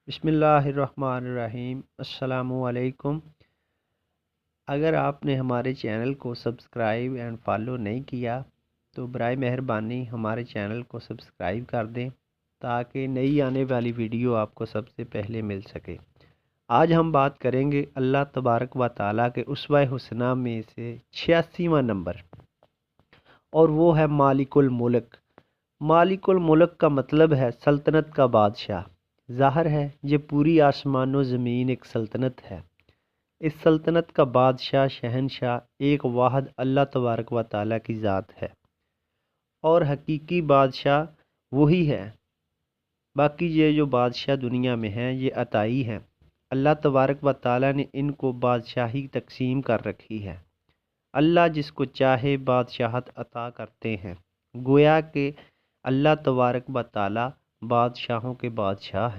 بسم اللہ الرحمن الرحیم۔ السلام علیکم۔ اگر آپ نے ہمارے چینل کو سبسکرائب اینڈ فالو نہیں کیا تو برائے مہربانی ہمارے چینل کو سبسکرائب کر دیں تاکہ نئی آنے والی ویڈیو آپ کو سب سے پہلے مل سکے۔ آج ہم بات کریں گے اللہ تبارک و تعالیٰ کے اسوہ حسنہ میں سے 86واں نمبر، اور وہ ہے مالک الملک۔ مالک الملک کا مطلب ہے سلطنت کا بادشاہ۔ ظاہر ہے یہ پوری آسمان و زمین ایک سلطنت ہے۔ اس سلطنت کا بادشاہ شہنشاہ ایک واحد اللہ تبارک و تعالیٰ کی ذات ہے، اور حقیقی بادشاہ وہی ہے۔ باقی یہ جو بادشاہ دنیا میں ہیں یہ عطائی ہیں۔ اللہ تبارک و تعالیٰ نے ان کو بادشاہی تقسیم کر رکھی ہے۔ اللہ جس کو چاہے بادشاہت عطا کرتے ہیں۔ گویا کہ اللہ تبارک و تعالیٰ بادشاہوں کے بادشاہ ہیں۔